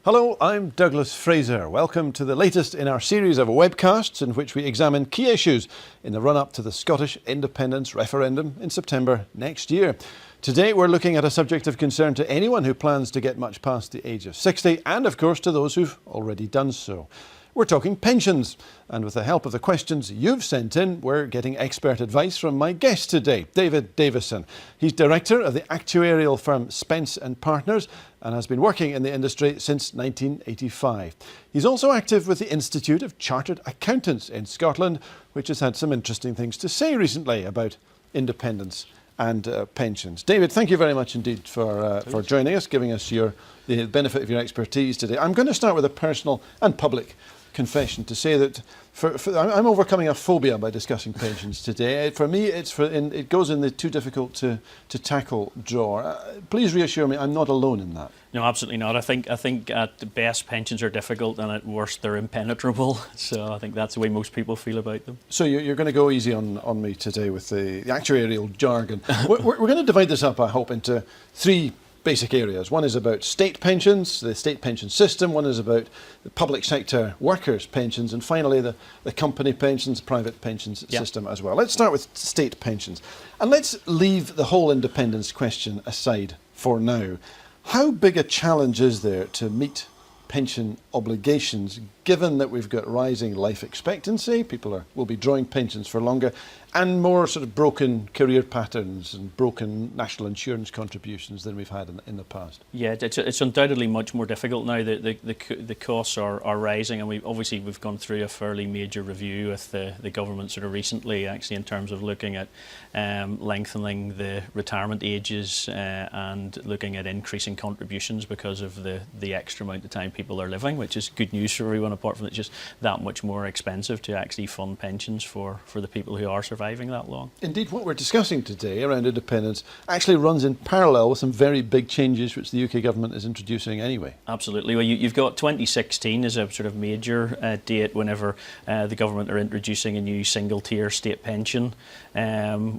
Hello, I'm Douglas Fraser. Welcome to the latest in our series of webcasts in which we examine key issues in the run-up to the Scottish independence referendum in September next year. Today we're looking at a subject of concern to anyone who plans to get much past the age of 60 and of course to those who've already done so. We're talking pensions, and with the help of the questions you've sent in, we're getting expert advice from my guest today, David Davison. He's director of the actuarial firm Spence & Partners and has been working in the industry since 1985. He's also active with the Institute of Chartered Accountants in Scotland, which has had some interesting things to say recently about independence and pensions. David, thank you very much indeed for joining us, giving us the benefit of your expertise today. I'm going to start with a personal and public confession to say that I'm overcoming a phobia by discussing pensions today. For me, it goes in the too difficult to tackle drawer. Please reassure me I'm not alone in that. No, absolutely not. I think at the best pensions are difficult and at worst they're impenetrable. So I think that's the way most people feel about them. So you're going to go easy on me today with the actuarial jargon. we're going to divide this up, I hope, into three basic areas. One is about state pensions, the state pension system. One is about the public sector workers' pensions. And finally, the company pensions, private pensions system as well. Let's start with state pensions. And let's leave the whole independence question aside for now. How big a challenge is there to meet pension obligations, given that we've got rising life expectancy, people will be drawing pensions for longer, and more sort of broken career patterns and broken national insurance contributions than we've had in the past? Yeah, it's undoubtedly much more difficult now. The costs are rising, and we've gone through a fairly major review with the government sort of recently, actually, in terms of looking at lengthening the retirement ages and looking at increasing contributions because of the extra amount of time people are living, which is good news for everyone, apart from it's just that much more expensive to actually fund pensions for the people who are surviving that long. Indeed, what we're discussing today around independence actually runs in parallel with some very big changes which the UK government is introducing anyway. Absolutely. Well, you've got 2016 as a sort of major date whenever the government are introducing a new single-tier state pension,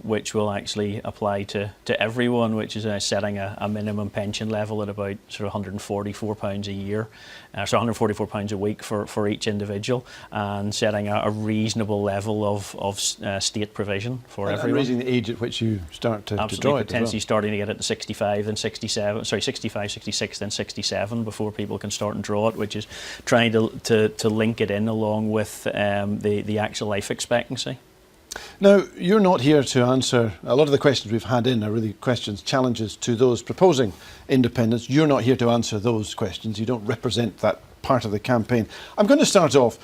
which will actually apply to everyone, which is setting a minimum pension level at about sort of £144 a year, so £144 a week for each individual, and setting a reasonable level of state provision for everyone. And raising the age at which you start to draw it. Potentially starting to get it to 65, then 67, sorry, 65, 66, then 67 before people can start and draw it, which is trying to link it in along with the actual life expectancy. Now, you're not here to answer, a lot of the questions we've had in are really questions, challenges to those proposing independence. You're not here to answer those questions. You don't represent that part of the campaign. I'm going to start off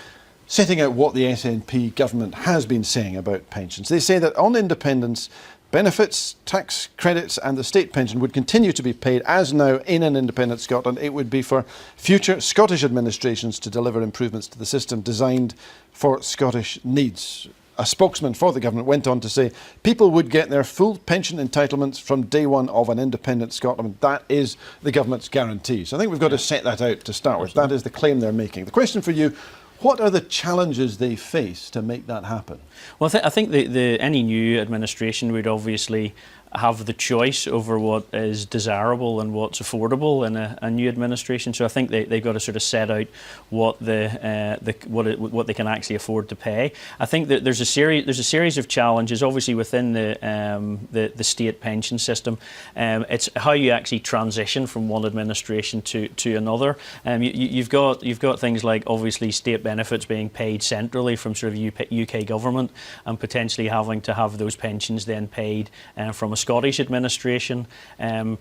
setting out what the SNP government has been saying about pensions. They say that on independence, benefits, tax credits and the state pension would continue to be paid as now in an independent Scotland. It would be for future Scottish administrations to deliver improvements to the system designed for Scottish needs. A spokesman for the government went on to say people would get their full pension entitlements from day one of an independent Scotland. That is the government's guarantee. So I think we've got to set that out to start with. That is the claim they're making. The question for you, what are the challenges they face to make that happen? Well, I think any new administration would obviously have the choice over what is desirable and what's affordable in a new administration. So I think they've got to sort of set out what what they can actually afford to pay. I think that there's a series of challenges, obviously within the state pension system. It's how you actually transition from one administration to another. You've got things like obviously state benefits being paid centrally from sort of UK government, and potentially having to have those pensions then paid from a Scottish administration,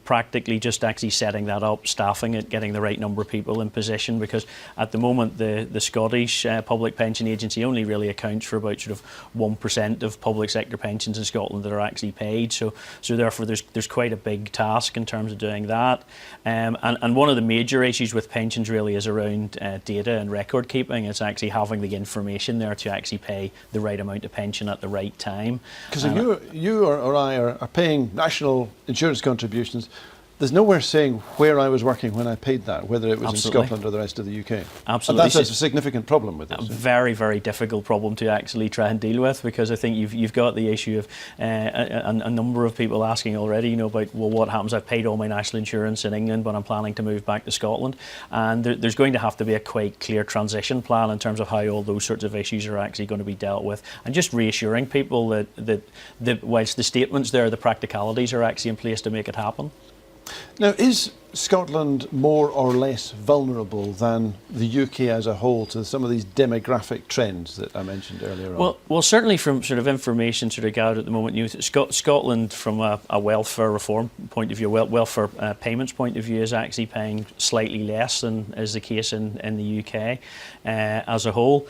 practically just actually setting that up, staffing it, getting the right number of people in position, because at the moment the Scottish Public Pension Agency only really accounts for about sort of 1% of public sector pensions in Scotland that are actually paid. So therefore there's quite a big task in terms of doing that. And one of the major issues with pensions really is around data and record keeping. It's actually having the information there to actually pay the right amount of pension at the right time. Because if you or I are paying national insurance contributions, there's nowhere saying where I was working when I paid that, whether it was Absolutely. in Scotland or the rest of the UK. Absolutely. And that's a significant problem with this. A very, very difficult problem to actually try and deal with, because I think you've got the issue of a number of people asking already, about, well, what happens? I've paid all my national insurance in England, but I'm planning to move back to Scotland. And there's going to have to be a quite clear transition plan in terms of how all those sorts of issues are actually going to be dealt with. And just reassuring people that whilst the statements there, the practicalities are actually in place to make it happen. Now, is Scotland more or less vulnerable than the UK as a whole to some of these demographic trends that I mentioned earlier on? Well, certainly from sort of information sort of gathered at the moment, Scotland, from a welfare reform point of view, welfare payments point of view, is actually paying slightly less than is the case in the UK as a whole.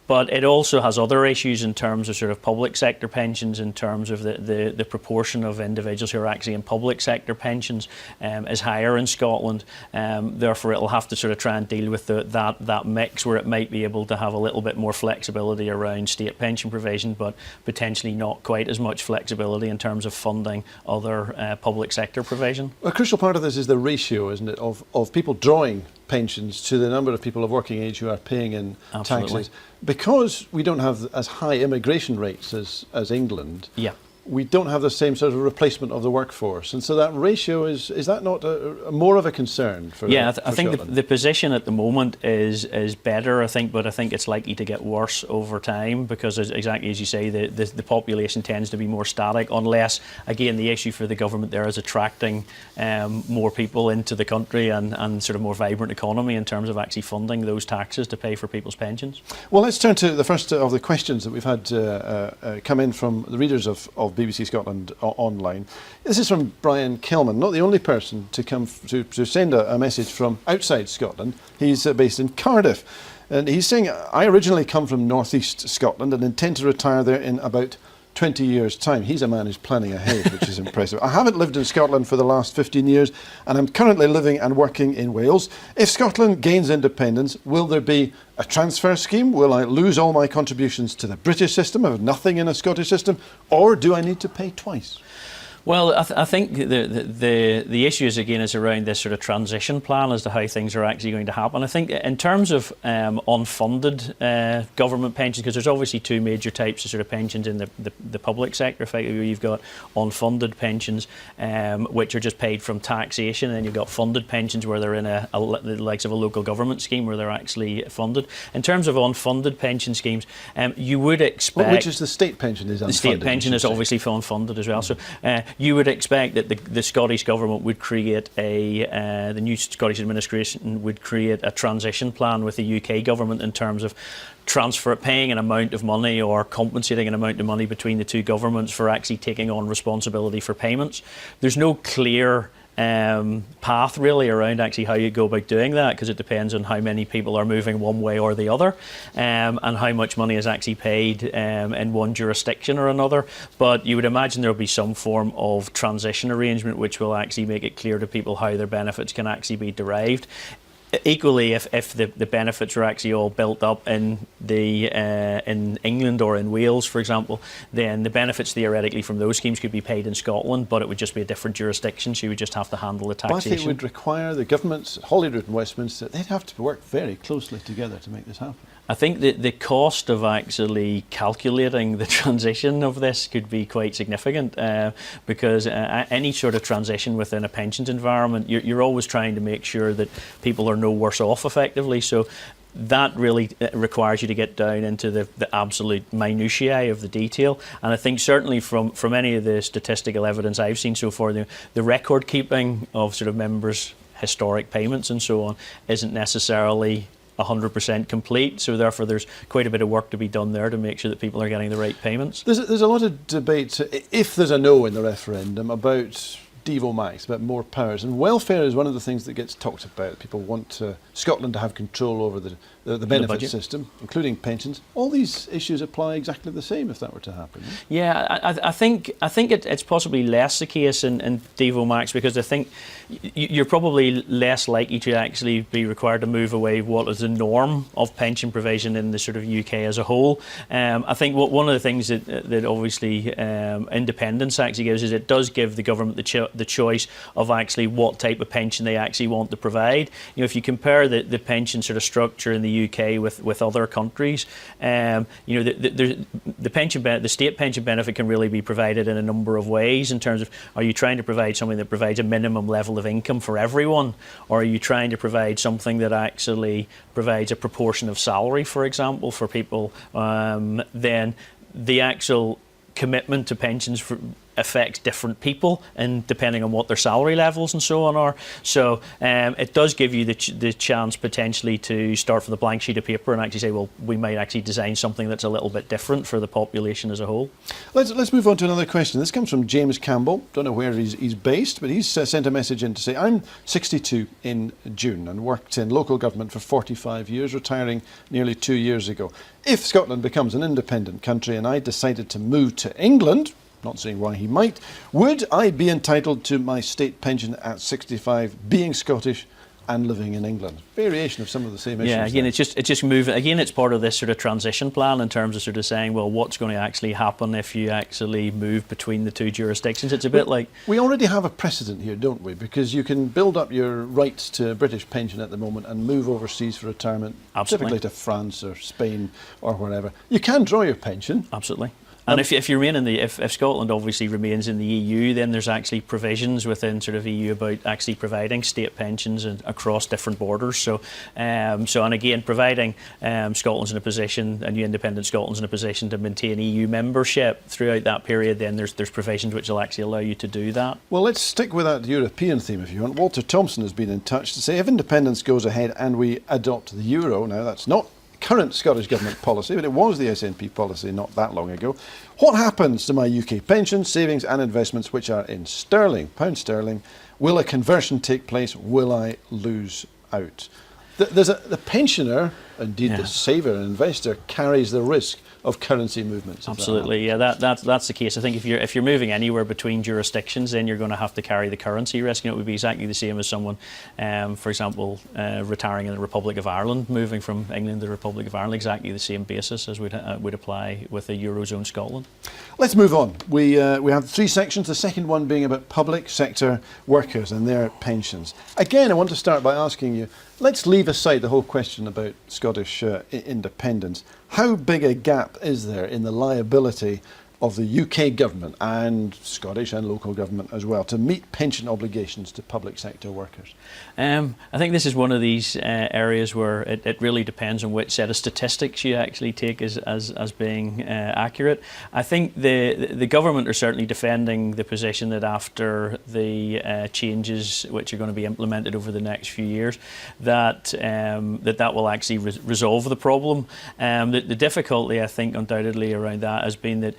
But it also has other issues in terms of sort of public sector pensions, in terms of the proportion of individuals who are actually in public sector pensions is higher in Scotland. Therefore, it'll have to sort of try and deal with that mix, where it might be able to have a little bit more flexibility around state pension provision, but potentially not quite as much flexibility in terms of funding other public sector provision. A crucial part of this is the ratio, isn't it, of people drawing pensions to the number of people of working age who are paying in taxes. Because we don't have as high immigration rates as England, we don't have the same sort of replacement of the workforce. And so that ratio, is that not more of a concern for I think Scotland? the position at the moment is better, I think, but I think it's likely to get worse over time, because exactly as you say, the population tends to be more static, unless, again, the issue for the government there is attracting more people into the country and sort of more vibrant economy in terms of actually funding those taxes to pay for people's pensions. Well, let's turn to the first of the questions that we've had come in from the readers of BBC Scotland online. This is from Brian Kelman, not the only person to come to send a message from outside Scotland. He's based in Cardiff, and he's saying, I originally come from northeast Scotland and intend to retire there in about 20 years' time. He's a man who's planning ahead, which is impressive. I haven't lived in Scotland for the last 15 years, and I'm currently living and working in Wales. If Scotland gains independence, will there be a transfer scheme? Will I lose all my contributions to the British system, have nothing in a Scottish system, or do I need to pay twice? Well, I think the issue is around this sort of transition plan as to how things are actually going to happen. I think in terms of unfunded government pensions, because there's obviously two major types of sort of pensions in the public sector. Effectively, you've got unfunded pensions, which are just paid from taxation, and then you've got funded pensions where they're in the likes of a local government scheme where they're actually funded. In terms of unfunded pension schemes, you would expect... Which is the state pension is unfunded? The state pension is obviously unfunded as well. So you would expect that the Scottish Government would create the new Scottish administration would create a transition plan with the UK Government in terms of paying an amount of money or compensating an amount of money between the two governments for actually taking on responsibility for payments. There's no clear path really around actually how you go about doing that, because it depends on how many people are moving one way or the other, and how much money is actually paid in one jurisdiction or another. But you would imagine there will be some form of transition arrangement which will actually make it clear to people how their benefits can actually be derived. Equally, if the benefits are actually all built up in England or in Wales, for example, then the benefits theoretically from those schemes could be paid in Scotland, but it would just be a different jurisdiction, so you would just have to handle the taxation. But it would require the governments, Holyrood and Westminster, they'd have to work very closely together to make this happen. I think the cost of actually calculating the transition of this could be quite significant, because any sort of transition within a pensions environment, you're always trying to make sure that people are no worse off effectively. So that really requires you to get down into the absolute minutiae of the detail. And I think certainly from any of the statistical evidence I've seen so far, the record keeping of sort of members' historic payments and so on isn't necessarily 100% complete, so therefore there's quite a bit of work to be done there to make sure that people are getting the right payments. There's a lot of debate, if there's a no in the referendum, about Devo Max, about more powers, and welfare is one of the things that gets talked about. People want Scotland to have control over the benefit system, including pensions. All these issues apply exactly the same if that were to happen. Yeah, I think it's possibly less the case in Devo Max, because I think you're probably less likely to actually be required to move away what is the norm of pension provision in the sort of UK as a whole. I think one of the things that obviously independence actually gives is it does give the government the the choice of actually what type of pension they actually want to provide. If you compare the pension sort of structure in the UK with other countries, the state pension benefit can really be provided in a number of ways in terms of, are you trying to provide something that provides a minimum level of income for everyone, or are you trying to provide something that actually provides a proportion of salary, for example, for people? Then the actual commitment to pensions affects different people, and depending on what their salary levels and so on are. So it does give you the chance potentially to start with a blank sheet of paper and actually say, well, we might actually design something that's a little bit different for the population as a whole. Let's move on to another question. This comes from James Campbell. Don't know where he's based, but he's sent a message in to say, I'm 62 in June and worked in local government for 45 years, retiring nearly 2 years ago. If Scotland becomes an independent country and I decided to move to England, not saying why he might, would I be entitled to my state pension at 65, being Scottish and living in England? Variation of some of the same issues. Yeah, again, it's just moving. Again, it's part of this sort of transition plan in terms of sort of saying, well, what's going to actually happen if you actually move between the two jurisdictions? It's a bit like... We already have a precedent here, don't we? Because you can build up your rights to a British pension at the moment and move overseas for retirement, Absolutely. typically to France or Spain or wherever. You can draw your pension. Absolutely. And if you remain if Scotland obviously remains in the EU, then there's actually provisions within sort of EU about actually providing state pensions across different borders. So and again, providing Scotland's in a position, and independent Scotland's in a position to maintain EU membership throughout that period, then there's provisions which will actually allow you to do that. Well, let's stick with that European theme if you want. Walter Thompson has been in touch to say, if independence goes ahead and we adopt the euro, now that's not current Scottish Government policy, but it was the SNP policy not that long ago. What happens to my UK pensions, savings and investments which are in sterling, pound sterling? Will a conversion take place? Will I lose out? The pensioner, indeed the saver and investor, carries the risk of currency movements. Absolutely, yeah, that's the case. I think if you're moving anywhere between jurisdictions, then you're going to have to carry the currency risk. It would be exactly the same as someone, for example, retiring in the Republic of Ireland, moving from England to the Republic of Ireland. Exactly the same basis as would apply with a Eurozone Scotland. Let's move on. We have 3 sections. The second one being about public sector workers and their pensions. Again, I want to start by asking you, let's leave aside the whole question about Scottish independence. How big a gap is there in the liability of the UK government and Scottish and local government as well to meet pension obligations to public sector workers? I think this is one of these areas where it really depends on which set of statistics you actually take as being accurate. I think the government are certainly defending the position that after the changes which are going to be implemented over the next few years, that will actually resolve the problem. The difficulty, I think, undoubtedly around that has been that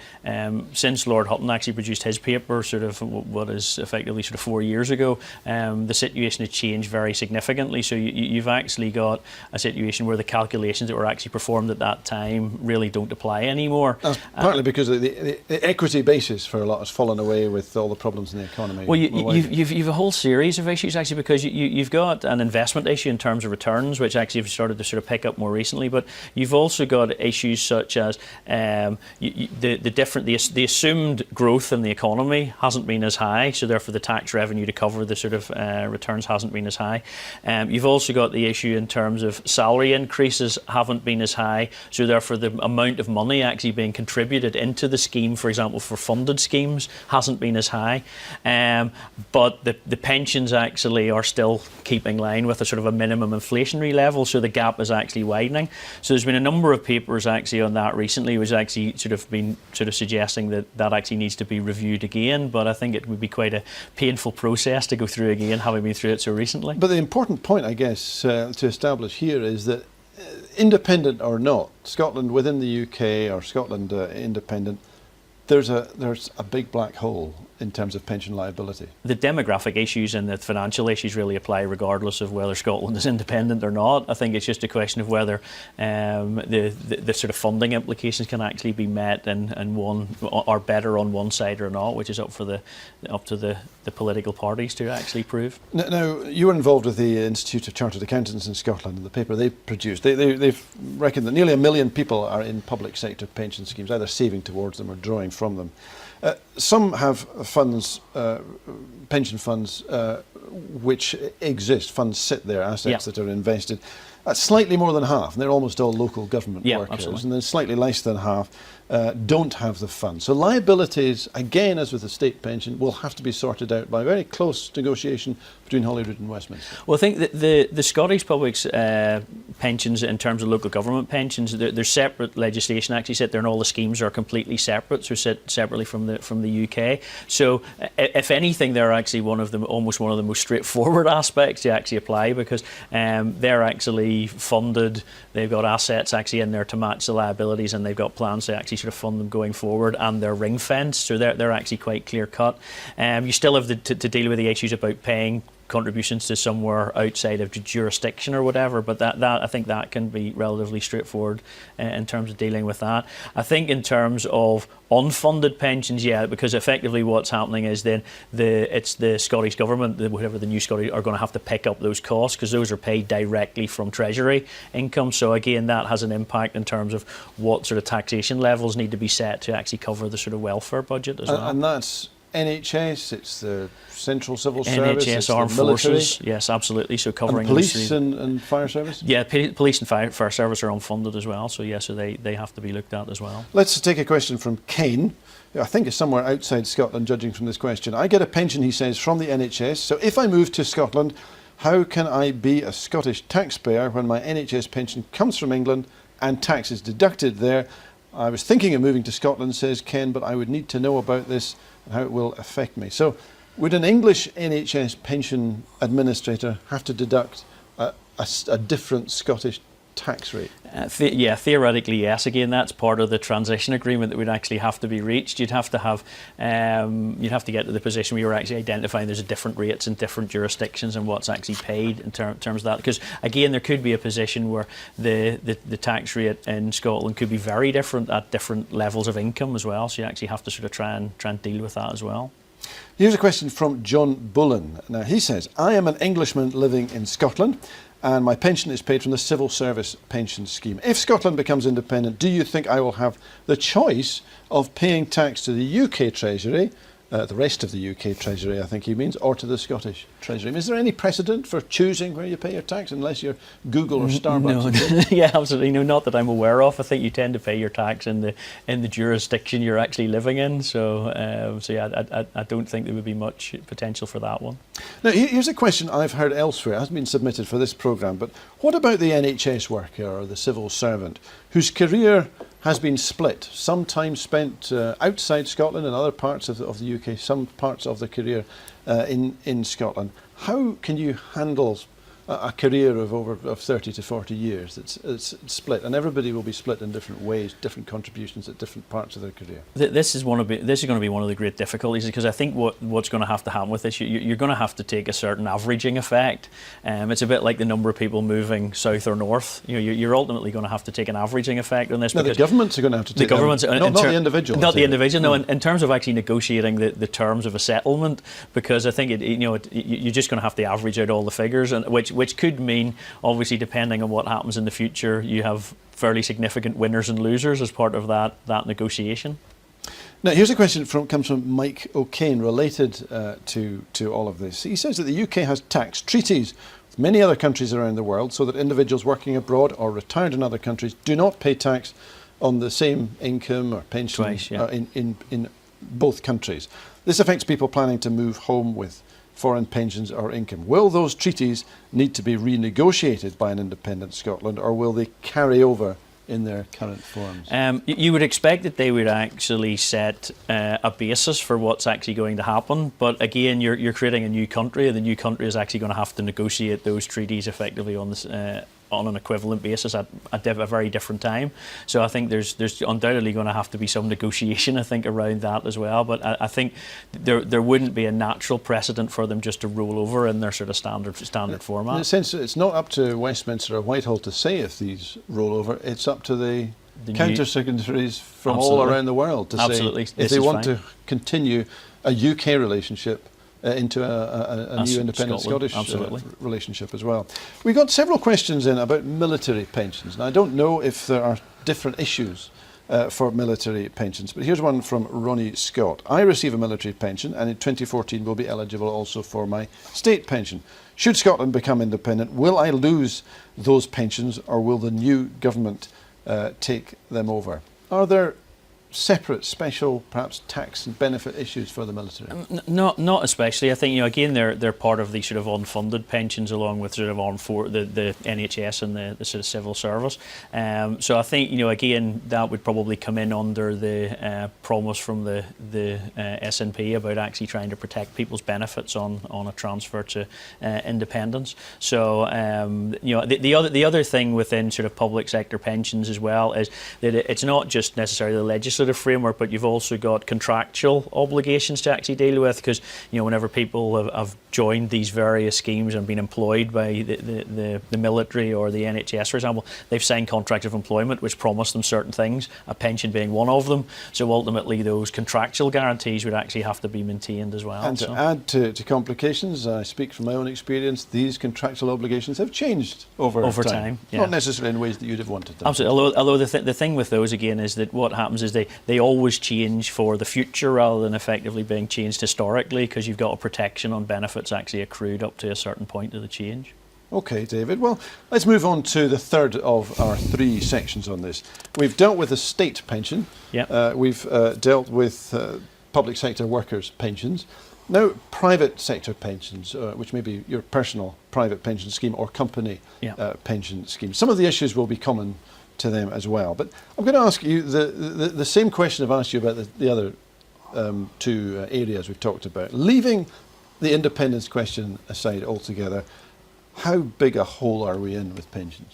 since Lord Hutton actually produced his paper sort of what is effectively sort of 4 years ago, the situation has changed very significantly. So you've actually got a situation where the calculations that were actually performed at that time really don't apply anymore. That's partly because the equity basis for a lot has fallen away with all the problems in the economy. Well, you've a whole series of issues actually, because you've got an investment issue in terms of returns, which actually have started to sort of pick up more recently, but you've also got issues such as the assumed growth in the economy hasn't been as high, so therefore the tax revenue to cover the sort of returns hasn't been as high. You've also got the issue in terms of salary increases haven't been as high, so therefore the amount of money actually being contributed into the scheme, for example, for funded schemes, hasn't been as high. But the pensions actually are still keeping line with a sort of a minimum inflationary level, so the gap is actually widening. So there's been a number of papers actually on that recently, which actually sort of been sort of suggesting that actually needs to be reviewed again, but I think it would be quite a painful process to go through again, having been through it so recently. But the important point, I guess, to establish here is that independent or not, Scotland within the UK or Scotland independent, there's a big black hole in terms of pension liability. The demographic issues and the financial issues really apply regardless of whether Scotland is independent or not. I think it's just a question of whether the sort of funding implications can actually be met and one are better on one side or not, which is up to the the political parties to actually prove. Now, you were involved with the Institute of Chartered Accountants in Scotland and the paper they produced. They've reckoned that nearly 1 million people are in public sector pension schemes, either saving towards them or drawing from them. Some have funds, pension funds, which exist. Funds sit there, assets that are invested. That's slightly more than half, and they're almost all local government workers. Absolutely. And then slightly less than half don't have the funds. So liabilities, again, as with the state pension, will have to be sorted out by very close negotiation between Holyrood and Westminster. Well, I think that the Scottish public's pensions, in terms of local government pensions, there's separate legislation actually set there, and all the schemes are completely separate, so set separately from the UK. So, if anything, they're actually almost one of the most straightforward aspects to actually apply, because they're actually funded. They've got assets actually in there to match the liabilities, and they've got plans to actually sort of fund them going forward, and they're ring fenced, so they're actually quite clear cut. You still have to deal with the issues about paying contributions to somewhere outside of the jurisdiction or whatever, but that I think that can be relatively straightforward in terms of dealing with that. I think in terms of unfunded pensions, because effectively what's happening is then it's the Scottish government, whatever the new Scottish, are going to have to pick up those costs, because those are paid directly from Treasury income. So again, that has an impact in terms of what sort of taxation levels need to be set to actually cover the sort of welfare budget as well. And that's NHS, it's the Central Civil Service, NHS, it's Armed the military, Forces, yes, absolutely. So covering and police and fire service. Yeah, police and fire service are unfunded as well. So so they have to be looked at as well. Let's take a question from Kane. I think it's somewhere outside Scotland, judging from this question. I get a pension, he says, from the NHS. So if I move to Scotland, how can I be a Scottish taxpayer when my NHS pension comes from England and tax is deducted there? I was thinking of moving to Scotland, says Ken, but I would need to know about this and how it will affect me. So would an English NHS pension administrator have to deduct a different Scottish tax rate? Theoretically, yes. Again, that's part of the transition agreement that would actually have to be reached. You'd have to get to the position where you're actually identifying there's different rates in different jurisdictions and what's actually paid in terms of that. Because again, there could be a position where the tax rate in Scotland could be very different at different levels of income as well. So you actually have to sort of try and deal with that as well. Here's a question from John Bullen. Now he says, I am an Englishman living in Scotland, and my pension is paid from the Civil Service pension scheme. If Scotland becomes independent, do you think I will have the choice of paying tax to the UK Treasury, the rest of the UK Treasury I think he means, or to the Scottish Treasury? Is there any precedent for choosing where you pay your tax, unless you're Google or Starbucks? No. Yeah, absolutely. No, not that I'm aware of. I think you tend to pay your tax in the jurisdiction you're actually living in. So I don't think there would be much potential for that one. Now, here's a question I've heard elsewhere. It hasn't been submitted for this programme, but what about the NHS worker or the civil servant whose career has been split? Some time spent outside Scotland and other parts of the UK, some parts of the career in Scotland. How can you handle a career of 30 to 40 years it's split, and everybody will be split in different ways, different contributions at different parts of their career? This is going to be one of the great difficulties, because I think what's going to have to happen with this, you're going to have to take a certain averaging effect. It's a bit like the number of people moving south or north. You're ultimately going to have to take an averaging effect on this. No, the governments are going to have to take the governments, not the individual. Not the individual. No, in terms of actually negotiating the terms of a settlement, because I think you're just going to have to average out all the figures, and which could mean, obviously, depending on what happens in the future, you have fairly significant winners and losers as part of that negotiation. Now, here's a question comes from Mike O'Kane, related to all of this. He says that the UK has tax treaties with many other countries around the world, so that individuals working abroad or retired in other countries do not pay tax on the same income or pension Twice, yeah. in both countries. This affects people planning to move home with foreign pensions or income. Will those treaties need to be renegotiated by an independent Scotland, or will they carry over in their current forms? You would expect that they would actually set a basis for what's actually going to happen, but again, you're creating a new country, and the new country is actually going to have to negotiate those treaties effectively on this. On an equivalent basis at a very different time. So I think there's undoubtedly going to have to be some negotiation, I think, around that as well. But I think there wouldn't be a natural precedent for them just to roll over in their sort of standard format. In a sense, it's not up to Westminster or Whitehall to say if these roll over. It's up to the counter-secretaries from all around the world to say if they want to continue a UK relationship into a new independent Scotland, Scottish relationship as well. We got several questions in about military pensions. Now, I don't know if there are different issues for military pensions, but here's one from Ronnie Scott. I receive a military pension and in 2014 will be eligible also for my state pension. Should Scotland become independent, will I lose those pensions or will the new government take them over? Are there separate, special, perhaps tax and benefit issues for the military? Not especially. I think, again, they're part of the sort of unfunded pensions along with sort of the NHS and the sort of civil service. So I think, again, that would probably come in under the promise from the SNP about actually trying to protect people's benefits on a transfer to independence. So, the other thing within sort of public sector pensions as well is that it's not just necessarily the legislative framework, but you've also got contractual obligations to actually deal with, because whenever people have joined these various schemes and been employed by the military or the NHS, for example, they've signed contracts of employment which promise them certain things, a pension being one of them. So ultimately those contractual guarantees would actually have to be maintained as well. And to add to complications, I speak from my own experience, these contractual obligations have changed over time. Yeah. Not necessarily in ways that you'd have wanted them. Absolutely. Although the thing with those again is that what happens is they always change for the future rather than effectively being changed historically, because you've got a protection on benefits actually accrued up to a certain point of the change. Okay, David. Well, let's move on to the third of our three sections on this. We've dealt with the state pension. Yeah. We've dealt with public sector workers' pensions. Now, private sector pensions, which may be your personal private pension scheme or company pension scheme. Some of the issues will be common to them as well. But I'm going to ask you the same question I've asked you about the other two areas we've talked about. Leaving the independence question aside altogether, how big a hole are we in with pensions?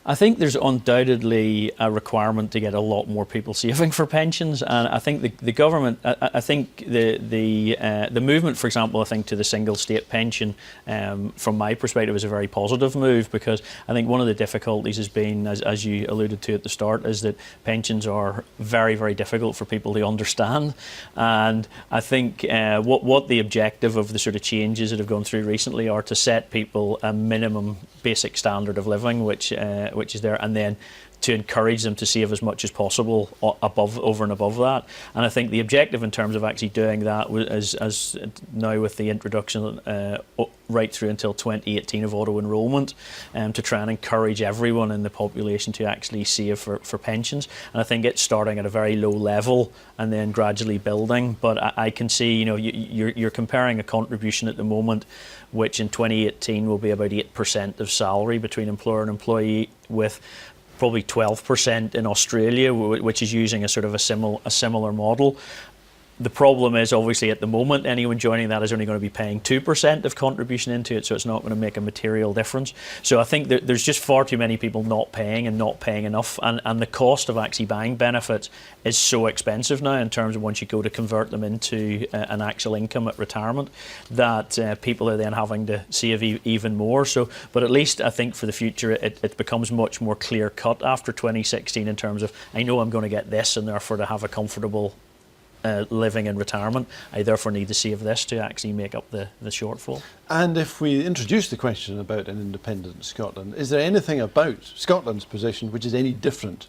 I think there's undoubtedly a requirement to get a lot more people saving for pensions, and I think the government, I think the movement, for example, I think to the single state pension, from my perspective, is a very positive move, because I think one of the difficulties has been, as you alluded to at the start, is that pensions are very, very difficult for people to understand, and I think what the objective of the sort of changes that have gone through recently are to set people a minimum basic standard of living, which is there, and then to encourage them to save as much as possible over and above that. And I think the objective in terms of actually doing that as now with the introduction right through until 2018 of auto enrolment, to try and encourage everyone in the population to actually save for pensions. And I think it's starting at a very low level and then gradually building. But I can see, you're comparing a contribution at the moment which in 2018 will be about 8% of salary between employer and employee, with probably 12% in Australia, which is using a sort of a similar model. The problem is, obviously, at the moment, anyone joining that is only going to be paying 2% of contribution into it, so it's not going to make a material difference. So I think that there's just far too many people not paying and not paying enough, and the cost of actually buying benefits is so expensive now in terms of once you go to convert them into an actual income at retirement, that people are then having to save even more. So, but at least I think for the future it becomes much more clear cut after 2016 in terms of, I know I'm going to get this, and therefore to have a comfortable living in retirement, I therefore need to save this to actually make up the shortfall. And if we introduce the question about an independent Scotland, is there anything about Scotland's position which is any different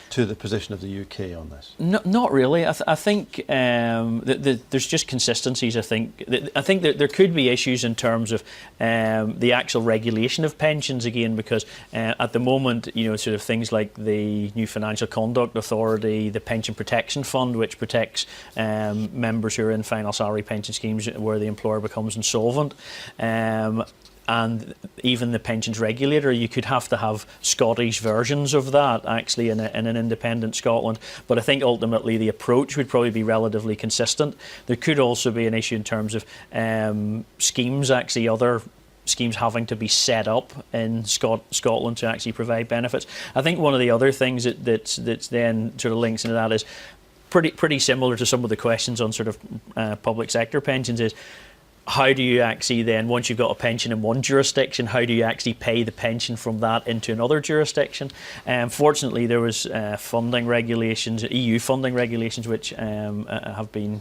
to the position of the UK on this? Not really. I think there's just consistencies. I think that there could be issues in terms of the actual regulation of pensions again, because at the moment, sort of things like the new Financial Conduct Authority, the Pension Protection Fund, which protects members who are in final salary pension schemes where the employer becomes insolvent. And even the pensions regulator, you could have to have Scottish versions of that actually in an independent Scotland. But I think ultimately the approach would probably be relatively consistent. There could also be an issue in terms of schemes, actually other schemes having to be set up in Scotland to actually provide benefits. I think one of the other things that's then sort of links into that is pretty similar to some of the questions on sort of public sector pensions is, how do you actually then, once you've got a pension in one jurisdiction, how do you actually pay the pension from that into another jurisdiction? Fortunately, there was funding regulations, EU funding regulations, which have been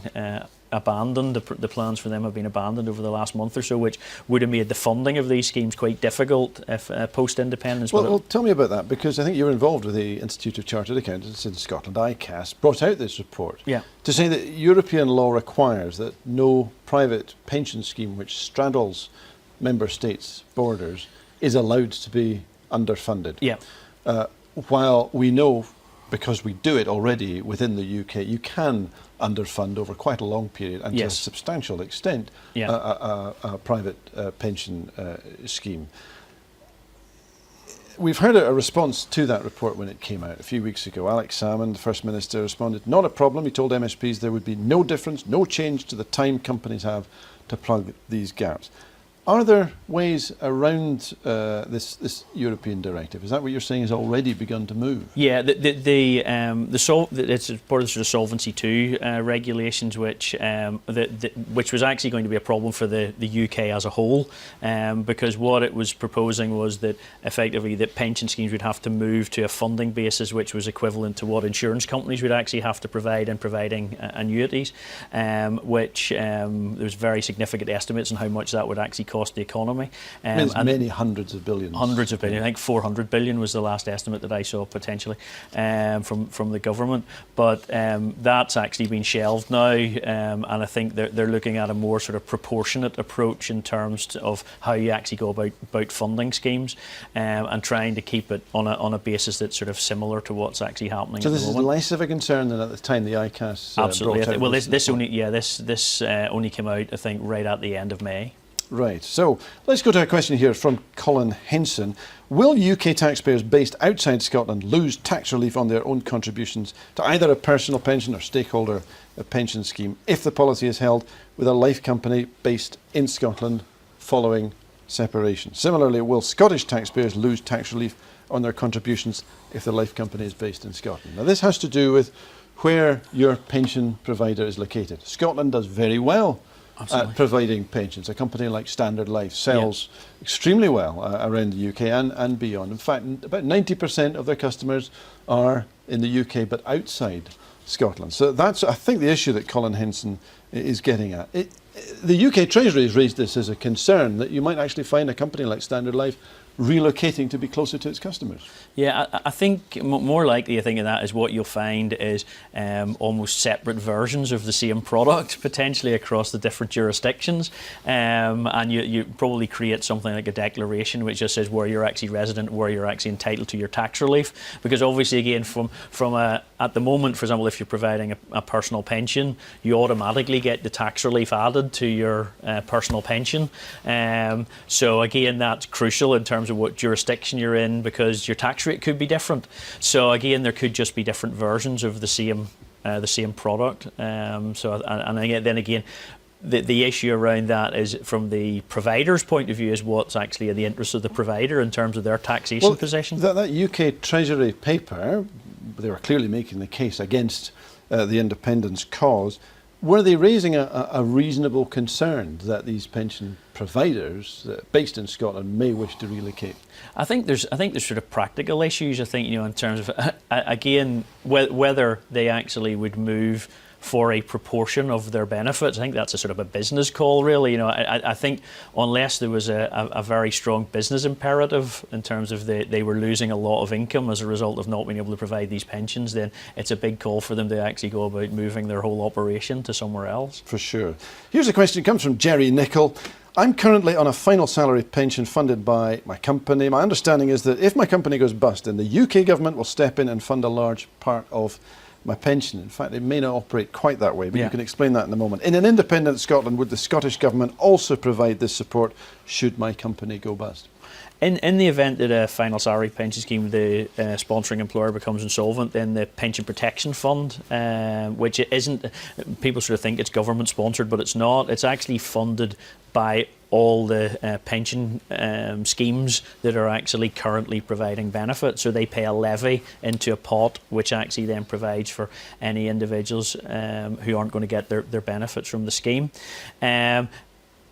abandoned. The plans for them have been abandoned over the last month or so, which would have made the funding of these schemes quite difficult if post-independence. Well, tell me about that, because I think you're involved with the Institute of Chartered Accountants in Scotland, ICAS, brought out this report to say that European law requires that no private pension scheme which straddles member states' borders is allowed to be underfunded. Yeah. While we know, because we do it already within the UK, you can underfund over quite a long period and to a substantial extent a private pension scheme. We've heard a response to that report when it came out a few weeks ago. Alex Salmond, the First Minister, responded, "Not a problem." He told MSPs there would be no difference, no change to the time companies have to plug these gaps. Are there ways around this European directive? Is that what you're saying has already begun to move? Yeah, it's part of the sort of Solvency II regulations, which was actually going to be a problem for the UK as a whole, because what it was proposing was that effectively that pension schemes would have to move to a funding basis which was equivalent to what insurance companies would actually have to provide in providing annuities, which there's very significant estimates on how much that would actually cost the economy. And many hundreds of billions. Hundreds of billions. I think 400 billion was the last estimate that I saw potentially from the government. But that's actually been shelved now, and I think they're looking at a more sort of proportionate approach in terms of how you actually go about funding schemes, and trying to keep it on a basis that's sort of similar to what's actually happening. So at this the is moment. less of a concern than at the time the ICAS Absolutely. brought out. Well, this only came out, I think, right at the end of May. Right, so let's go to a question here from Colin Henson. Will UK taxpayers based outside Scotland lose tax relief on their own contributions to either a personal pension or stakeholder pension scheme if the policy is held with a life company based in Scotland following separation? Similarly, will Scottish taxpayers lose tax relief on their contributions if the life company is based in Scotland? Now, this has to do with where your pension provider is located. Scotland does very well at providing pensions. A company like Standard Life sells extremely well around the UK and beyond. In fact, about 90% of their customers are in the UK but outside Scotland. So that's, I think, the issue that Colin Henson is getting at. The UK Treasury has raised this as a concern, that you might actually find a company like Standard Life relocating to be closer to its customers. Yeah, I think more likely, I think, in that is what you'll find is almost separate versions of the same product potentially across the different jurisdictions, and you probably create something like a declaration which just says where you're actually resident, where you're actually entitled to your tax relief, because obviously again at the moment, for example, if you're providing a personal pension, you automatically get the tax relief added to your personal pension, so again that's crucial in terms of what jurisdiction you're in, because your tax rate could be different. So again, there could just be different versions of the same product. The issue around that is, from the provider's point of view, is what's actually in the interest of the provider in terms of their taxation position. That UK Treasury paper, they were clearly making the case against the independence cause. Were they raising a reasonable concern that these pension providers based in Scotland may wish to relocate? I think there's sort of practical issues. I think, in terms of again whether they actually would move for a proportion of their benefits. I think that's a sort of a business call, really. I think unless there was a very strong business imperative in terms of they were losing a lot of income as a result of not being able to provide these pensions, then it's a big call for them to actually go about moving their whole operation to somewhere else. For sure. Here's a question. It comes from Jerry Nichol. I'm currently on a final salary pension funded by my company. My understanding is that if my company goes bust, then the UK government will step in and fund a large part of my pension. In fact, it may not operate quite that way, but you can explain that in a moment. In an independent Scotland, would the Scottish government also provide this support should my company go bust? In the event that a final salary pension scheme, the sponsoring employer becomes insolvent, then the Pension Protection Fund, which it isn't, people sort of think it's government sponsored, but it's not. It's actually funded by all the pension schemes that are actually currently providing benefits. So they pay a levy into a pot, which actually then provides for any individuals who aren't going to get their benefits from the scheme.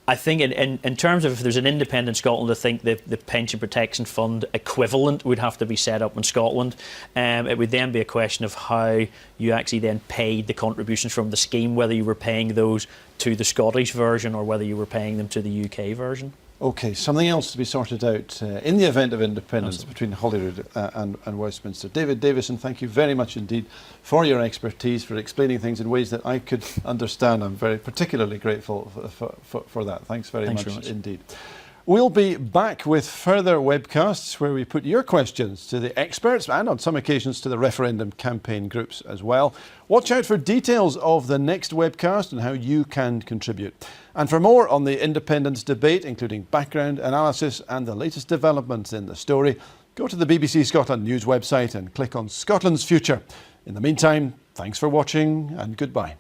I think in terms of if there's an independent Scotland, I think the Pension Protection Fund equivalent would have to be set up in Scotland. It would then be a question of how you actually then paid the contributions from the scheme, whether you were paying those to the Scottish version or whether you were paying them to the UK version. OK, something else to be sorted out in the event of independence between Holyrood and Westminster. David Davison, thank you very much indeed for your expertise, for explaining things in ways that I could understand. I'm very particularly grateful for that. Thanks very much indeed. We'll be back with further webcasts where we put your questions to the experts and on some occasions to the referendum campaign groups as well. Watch out for details of the next webcast and how you can contribute. And for more on the independence debate, including background analysis and the latest developments in the story, go to the BBC Scotland News website and click on Scotland's Future. In the meantime, thanks for watching and goodbye.